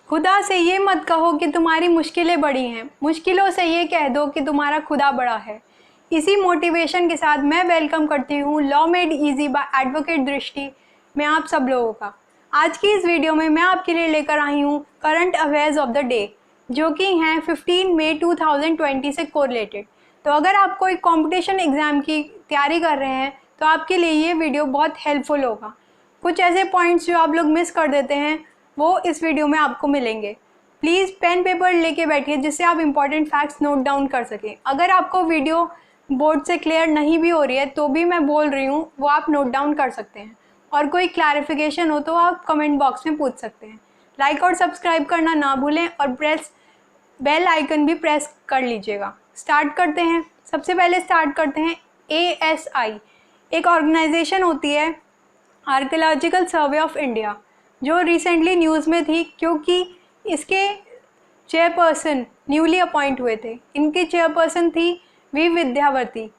खुदा से ये मत कहो कि तुम्हारी मुश्किलें बड़ी हैं, मुश्किलों से ये कह दो कि तुम्हारा खुदा बड़ा है। इसी मोटिवेशन के साथ मैं वेलकम करती हूँ law made easy by advocate Drishti में आप सब लोगों का। आज की इस वीडियो में मैं आपके लिए लेकर आई हूँ current affairs of the day, जो कि हैं 15 मई 2020 से कोरिलेटेड। तो अगर आप कोई कॉम्पिटिशन एग्ज़ाम की तैयारी कर रहे हैं तो आपके लिए ये वीडियो बहुत हेल्पफुल होगा। कुछ ऐसे पॉइंट्स जो आप लोग मिस कर देते हैं वो इस वीडियो में आपको मिलेंगे। प्लीज़ पेन पेपर लेके बैठिए जिससे आप इंपॉर्टेंट फैक्ट्स नोट डाउन कर सकें। अगर आपको वीडियो बोर्ड से क्लियर नहीं भी हो रही है तो भी मैं बोल रही हूँ वो आप नोट डाउन कर सकते हैं, और कोई क्लैरिफिकेशन हो तो आप कमेंट बॉक्स में पूछ सकते हैं। लाइक और सब्सक्राइब करना ना भूलें और बेल आइकन भी प्रेस कर लीजिएगा। स्टार्ट करते हैं। सबसे पहले स्टार्ट करते हैं ASI, एक ऑर्गेनाइजेशन होती है आर्कियोलॉजिकल सर्वे ऑफ इंडिया, जो रिसेंटली न्यूज़ में थी क्योंकि इसके चेयरपर्सन न्यूली अपॉइंट हुए थे। इनके चेयरपर्सन थी वी विद्यावती।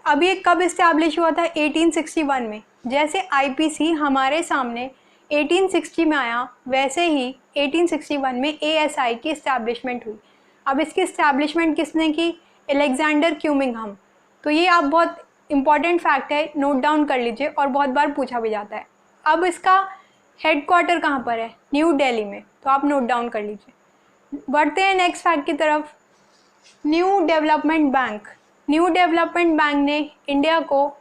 अब ये कब इस्टेब्लिश हुआ था? 1861 में। जैसे IPC हमारे सामने 1860 में आया, वैसे ही 1861 में ASI की इस्टेब्लिशमेंट हुई। अब इसकी इस्टेब्लिशमेंट किसने की? अलेक्जेंडर क्यूमिंघम। तो ये आप बहुत इम्पॉर्टेंट फैक्ट है, नोट डाउन कर लीजिए और बहुत बार पूछा भी जाता है। अब इसका हेडक्वार्टर कहाँ पर है? न्यू दिल्ली में, तो आप नोट डाउन कर लीजिए। बढ़ते हैं नेक्स्ट फैक्ट की तरफ। New development bank. New development bank ने इंडिया को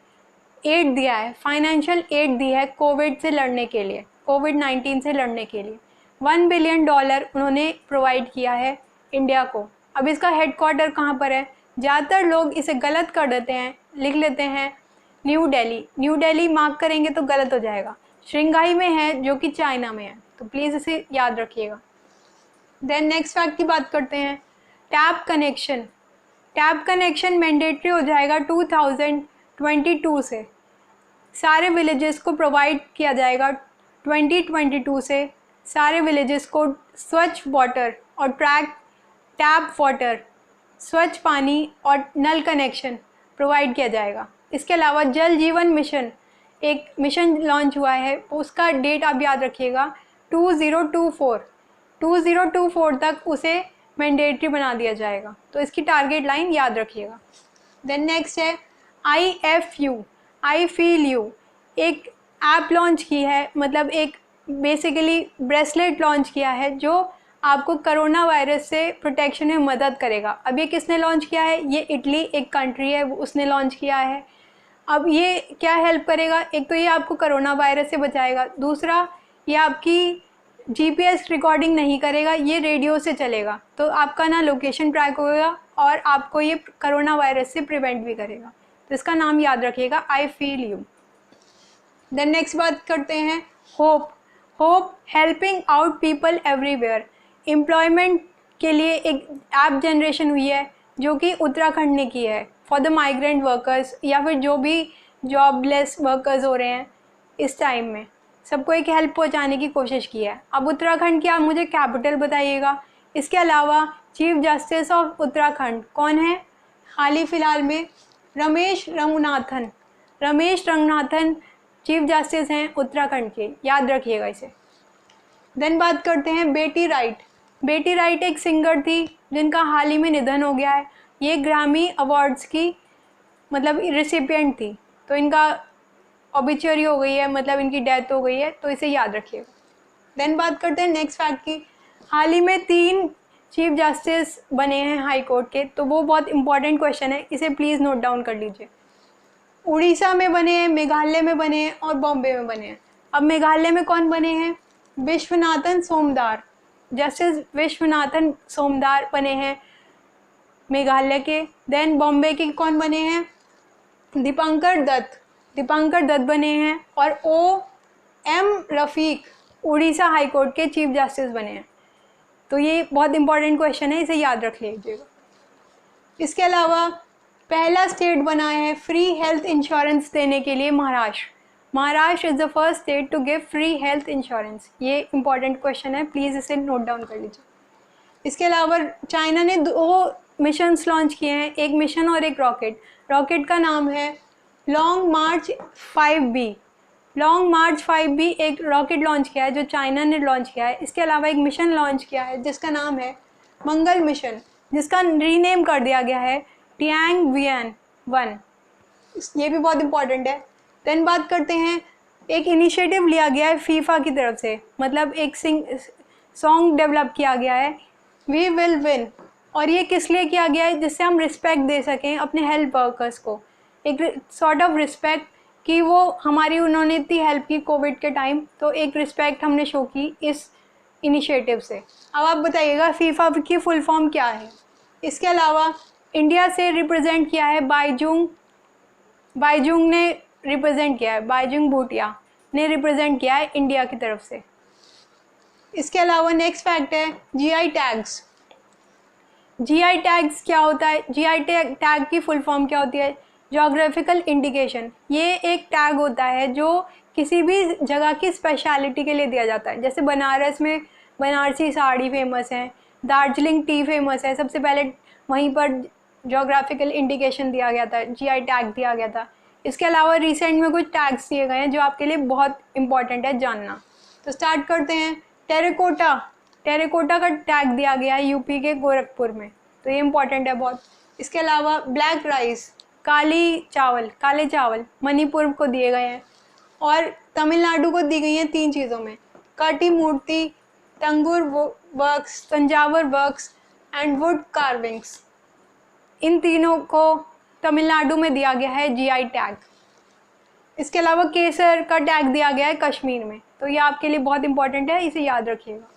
एड दिया है, फाइनेंशियल एड दी है कोविड से लड़ने के लिए, कोविड-19 से लड़ने के लिए। $1 बिलियन उन्होंने प्रोवाइड किया है इंडिया को। अब इसका हेडक्वार्टर कहाँ पर है? ज़्यादातर लोग इसे गलत कर देते हैं, लिख लेते हैं new Delhi. New Delhi mark करेंगे तो गलत हो जाएगा। शंघाई में है, जो कि चाइना में है, तो प्लीज़ इसे याद रखिएगा। देन नेक्स्ट फैक्ट की बात करते हैं। Tap connection. Tap connection mandatory हो जाएगा 2022 से। सारे विलेजेस को प्रोवाइड किया जाएगा 2022 से। सारे विलेजेस को स्वच्छ वाटर और टैप वाटर, स्वच्छ पानी और नल कनेक्शन प्रोवाइड किया जाएगा। इसके अलावा जल जीवन मिशन, एक मिशन लॉन्च हुआ है, उसका डेट आप याद रखिएगा 2024 तक उसे मैंडेटरी बना दिया जाएगा। तो इसकी टारगेट लाइन याद रखिएगा। देन नेक्स्ट है IFU, आई फील यू, एक ऐप लॉन्च की है, मतलब एक बेसिकली ब्रेसलेट लॉन्च किया है जो आपको कोरोना वायरस से प्रोटेक्शन में मदद करेगा। अब ये किसने लॉन्च किया है? ये इटली एक कंट्री है, उसने लॉन्च किया है। अब ये क्या हेल्प करेगा? एक तो ये आपको कोरोना वायरस से बचाएगा, दूसरा ये आपकी GPS रिकॉर्डिंग नहीं करेगा, ये रेडियो से चलेगा, तो आपका ना लोकेशन ट्रैक होगा और आपको ये कोरोना वायरस से प्रिवेंट भी करेगा। तो इसका नाम याद रखिएगा, I feel you. Then next बात करते हैं hope helping out people everywhere. Employment के लिए एक ऐप जनरेशन हुई है जो कि उत्तराखंड ने की है फॉर द माइग्रेंट वर्कर्स, या फिर जो भी जॉबलेस वर्कर्स हो रहे हैं इस टाइम में, सबको एक हेल्प पहुंचाने की कोशिश की है। अब उत्तराखंड की आप मुझे कैपिटल बताइएगा। इसके अलावा चीफ जस्टिस ऑफ उत्तराखंड कौन है? हाल ही फिलहाल में रमेश रंगनाथन चीफ जस्टिस हैं उत्तराखंड के, याद रखिएगा इसे। देन बात करते हैं बेटी राइट। बेटी राइट एक सिंगर थी जिनका हाल ही में निधन हो गया है। ये ग्रामी अवार्ड्स की मतलब रिसिपिएंट थी, तो इनका ऑबिचुअरी हो गई है, मतलब इनकी डेथ हो गई है, तो इसे याद रखिएगा। देन बात करते हैं नेक्स्ट फैक्ट की। हाल ही में 3 चीफ जस्टिस बने हैं हाई कोर्ट के, तो वो बहुत इंपॉर्टेंट क्वेश्चन है, इसे प्लीज़ नोट डाउन कर लीजिए। उड़ीसा में बने हैं, मेघालय में बने हैं और बॉम्बे में बने हैं। अब मेघालय में कौन बने हैं? विश्वनाथन सोमदार, जस्टिस विश्वनाथन सोमदार बने हैं मेघालय के। देन बॉम्बे के कौन बने हैं? दीपांकर दत्त बने हैं। और OM रफ़ीक उड़ीसा हाई कोर्ट के चीफ जस्टिस बने हैं। तो ये बहुत इंपॉर्टेंट क्वेश्चन है, इसे याद रख लीजिएगा। इसके अलावा पहला स्टेट बना है फ्री हेल्थ इंश्योरेंस देने के लिए Maharashtra is the first state to give free health insurance. ये इंपॉर्टेंट क्वेश्चन है, प्लीज़ इसे नोट डाउन कर लीजिए। इसके अलावा चाइना ने 2 मिशंस लॉन्च किए हैं, एक मिशन और एक रॉकेट का नाम है लॉन्ग मार्च 5B। लॉन्ग मार्च 5 भी एक रॉकेट लॉन्च किया है जो चाइना ने लॉन्च किया है। इसके अलावा एक मिशन लॉन्च किया है जिसका नाम है मंगल मिशन, जिसका रीनेम कर दिया गया है Tianwen-1। ये भी बहुत इंपॉर्टेंट है। देन बात करते हैं, एक इनिशिएटिव लिया गया है फीफा की तरफ से, मतलब एक सॉन्ग डेवलप किया गया है वी विल विन। और ये किस लिए किया गया है? जिससे हम रिस्पेक्ट दे सकें अपने हेल्थ वर्कर्स को, एक सॉर्ट ऑफ रिस्पेक्ट कि वो हमारी उन्होंने इतनी हेल्प की कोविड के टाइम, तो एक रिस्पेक्ट हमने शो की इस इनिशिएटिव से। अब आप बताइएगा फीफा की फुल फॉर्म क्या है। इसके अलावा इंडिया से रिप्रेजेंट किया है बाईजुंग ने रिप्रेजेंट किया है, बाईजुंग भूटिया ने रिप्रेजेंट किया है इंडिया की तरफ से। इसके अलावा नेक्स्ट फैक्ट है जीआई टैग्स। जीआई टैग्स क्या होता है? जीआई टैग की फुल फॉर्म क्या होती है? Geographical indication. ये एक टैग होता है जो किसी भी जगह की स्पेशलिटी के लिए दिया जाता है। जैसे बनारस में बनारसी साड़ी फेमस है, दार्जिलिंग टी फेमस है, सबसे पहले वहीं पर जोग्राफिकल इंडिकेशन दिया गया था, जीआई टैग दिया गया था। इसके अलावा रिसेंट में कुछ टैग्स दिए गए हैं जो आपके लिए बहुत इंपॉर्टेंट है जानना। तो स्टार्ट करते हैं। टेराकोटा का टैग दिया गया है यूपी के गोरखपुर में, तो ये इंपॉर्टेंट है बहुत। इसके अलावा ब्लैक राइस, काले चावल मणिपुर को दिए गए हैं, और तमिलनाडु को दी गई हैं 3 चीज़ों में, काटी मूर्ति, Thanjavur works and wood carvings. इन तीनों को तमिलनाडु में दिया गया है जीआई टैग। इसके अलावा केसर का टैग दिया गया है कश्मीर में, तो ये आपके लिए बहुत इंपॉर्टेंट है, इसे याद रखिएगा।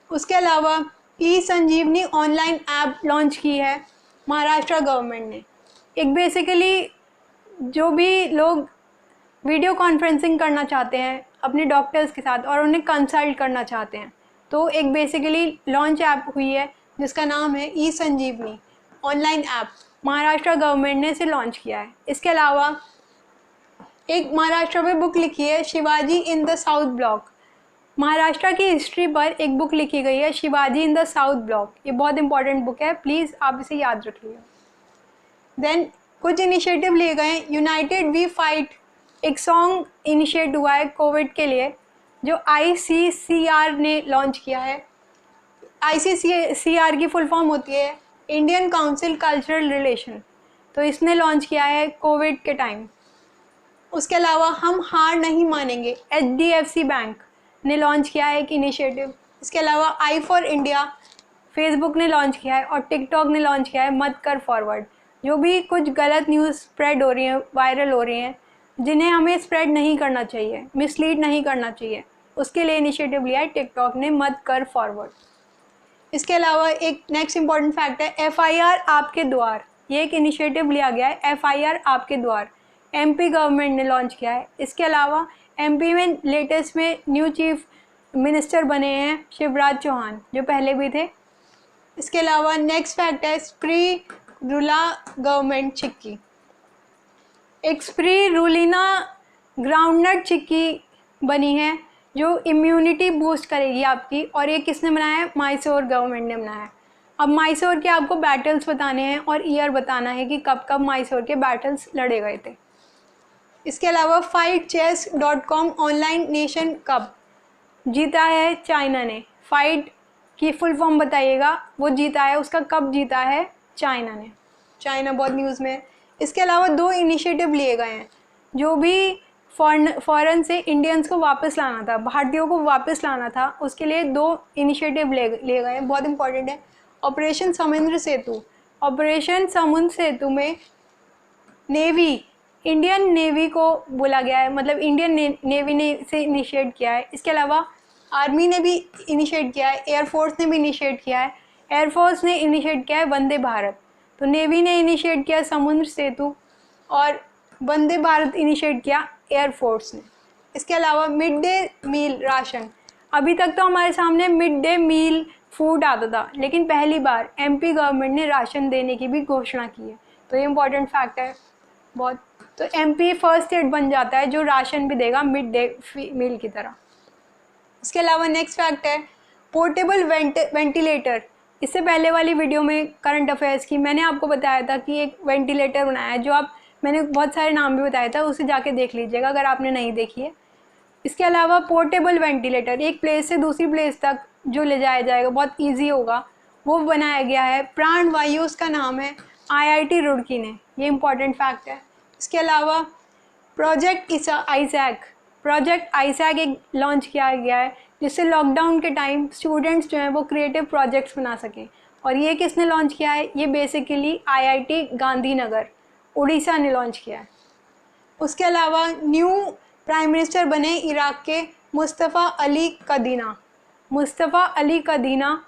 उसके अलावा ई संजीवनी ऑनलाइन ऐप लॉन्च की है महाराष्ट्र गवर्नमेंट ने। एक बेसिकली जो भी लोग वीडियो कॉन्फ्रेंसिंग करना चाहते हैं अपने डॉक्टर्स के साथ और उन्हें कंसल्ट करना चाहते हैं, तो एक बेसिकली लॉन्च ऐप हुई है जिसका नाम है ई संजीवनी ऑनलाइन ऐप, महाराष्ट्र गवर्नमेंट ने इसे लॉन्च किया है। इसके अलावा एक महाराष्ट्र में बुक लिखी है Shivaji in the south block. Maharashtra की हिस्ट्री पर एक बुक लिखी गई है Shivaji in the south block. ये बहुत इंपॉर्टेंट बुक है, प्लीज़ आप इसे याद रखिएगा। देन कुछ इनिशिएटिव लिए गए हैं। यूनाइटेड वी फाइट एक सॉन्ग इनिशिएट हुआ है कोविड के लिए जो ICCR ने लॉन्च किया है। ICCR की फुल फॉर्म होती है इंडियन काउंसिल कल्चरल रिलेशन, तो इसने लॉन्च किया है कोविड के टाइम। उसके अलावा हम हार नहीं मानेंगे, HDFC बैंक ने लॉन्च किया है एक इनिशिएटिव। इसके अलावा आई फॉर इंडिया फेसबुक ने लॉन्च किया है, और टिकटॉक ने लॉन्च किया है मत कर फॉरवर्ड। जो भी कुछ गलत न्यूज़ स्प्रेड हो रही हैं, वायरल हो रही हैं, जिन्हें हमें स्प्रेड नहीं करना चाहिए, मिसलीड नहीं करना चाहिए, उसके लिए इनिशिएटिव लिया है टिकटॉक ने मत कर फॉरवर्ड। इसके अलावा एक नेक्स्ट इंपॉर्टेंट फैक्ट है FIR आपके द्वार। ये एक इनिशिएटिव लिया गया है FIR आपके द्वार, MP गवर्नमेंट ने लॉन्च किया है। इसके अलावा MP में लेटेस्ट में न्यू चीफ मिनिस्टर बने हैं शिवराज चौहान, जो पहले भी थे। इसके अलावा नेक्स्ट फैक्ट है स्प्री रूला गवर्नमेंट चिक्की। एक स्प्री रूलिना ग्राउंडनट चिक्की बनी है जो इम्यूनिटी बूस्ट करेगी आपकी, और ये किसने बनाया है? मैसूर गवर्नमेंट ने बनाया है। अब मैसूर के आपको बैटल्स बताने हैं और ईयर बताना है कि कब कब मैसूर के बैटल्स लड़े गए थे। इसके अलावा fightchess.com ऑनलाइन नेशन कप जीता है चाइना ने। फाइट की फुल फॉर्म बताइएगा, वो जीता है, उसका कप जीता है चाइना ने। चाइना बहुत न्यूज़ में है। इसके अलावा 2 इनिशिएटिव लिए गए हैं। जो भी फॉरेन से इंडियंस को वापस लाना था, भारतीयों को वापस लाना था, उसके लिए 2 इनिशिएटिव लिए गए हैं, बहुत इंपॉर्टेंट है। ऑपरेशन समुद्र सेतु। ऑपरेशन समुद्र सेतु में इंडियन नेवी को बोला गया है, मतलब इंडियन नेवी ने इसे इनिशिएट किया है। इसके अलावा आर्मी ने भी इनिशिएट किया है, एयरफोर्स ने भी इनिशिएट किया है। एयरफोर्स ने इनिशिएट किया है वंदे भारत, तो नेवी ने इनिशिएट किया समुद्र सेतु, और वंदे भारत इनिशिएट किया एयरफोर्स ने। इसके अलावा मिड डे मील राशन। अभी तक तो हमारे सामने मिड डे मील फूड आता था, लेकिन पहली बार MP गवर्नमेंट ने राशन देने की भी घोषणा की है, तो ये इंपॉर्टेंट फैक्ट है बहुत। तो MP फर्स्ट स्टेट बन जाता है जो राशन भी देगा मिड डे मील की तरह। इसके अलावा नेक्स्ट फैक्ट है पोर्टेबल वेंटिलेटर। इससे पहले वाली वीडियो में करंट अफेयर्स की मैंने आपको बताया था कि एक वेंटिलेटर बनाया है जो आप मैंने बहुत सारे नाम भी बताया था, उसे जाके देख लीजिएगा अगर आपने नहीं देखी है। इसके अलावा पोर्टेबल वेंटिलेटर, एक प्लेस से दूसरी प्लेस तक जो ले जाया जाएगा, बहुत ईजी होगा, वो बनाया गया है। प्राण वायु उसका नाम है, IIT रुड़की ने, ये इंपॉर्टेंट फैक्ट है। इसके अलावा प्रोजेक्ट आइसैक एक लॉन्च किया गया है, जिससे लॉकडाउन के टाइम स्टूडेंट्स जो हैं वो क्रिएटिव प्रोजेक्ट्स बना सकें। और ये किसने लॉन्च किया है? ये बेसिकली IIT गांधीनगर उड़ीसा ने लॉन्च किया है। उसके अलावा न्यू प्राइम मिनिस्टर बने इराक के Mustafa Ali Kadhimi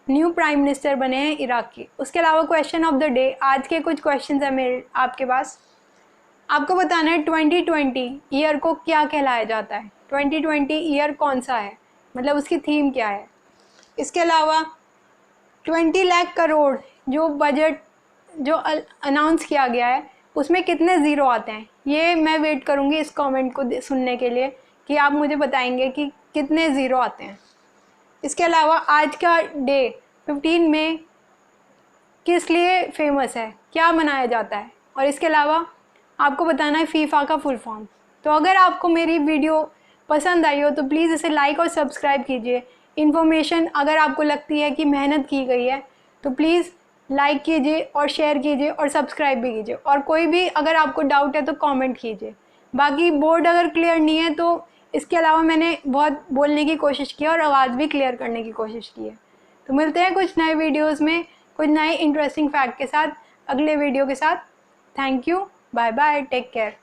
new prime minister बने हैं इराक के। उसके अलावा क्वेश्चन ऑफ द डे, आज के कुछ क्वेश्चन हैं मेरे आपके पास। आपको बताना है 2020 ईयर को क्या कहलाया जाता है। 2020 ईयर कौन सा है, मतलब उसकी थीम क्या है। इसके अलावा 20 लाख करोड़ जो बजट जो अनाउंस किया गया है, उसमें कितने ज़ीरो आते हैं। ये मैं वेट करूँगी इस कमेंट को सुनने के लिए कि आप मुझे बताएंगे कि कितने ज़ीरो आते हैं। इसके अलावा आज का डे 15 मई किस लिए फेमस है, क्या मनाया जाता है। और इसके अलावा आपको बताना है फीफा का फुल फॉर्म। तो अगर आपको मेरी वीडियो पसंद आई हो तो प्लीज़ इसे लाइक और सब्सक्राइब कीजिए। इन्फॉर्मेशन अगर आपको लगती है कि मेहनत की गई है तो प्लीज़ लाइक कीजिए और शेयर कीजिए और सब्सक्राइब भी कीजिए। और कोई भी अगर आपको डाउट है तो कमेंट कीजिए। बाकी बोर्ड अगर क्लियर नहीं है तो इसके अलावा मैंने बहुत बोलने की कोशिश की और आवाज़ भी क्लियर करने की कोशिश की है। तो मिलते हैं कुछ नए वीडियोज़ में कुछ नए इंटरेस्टिंग फैक्ट के साथ, अगले वीडियो के साथ। Thank you, bye bye, take care.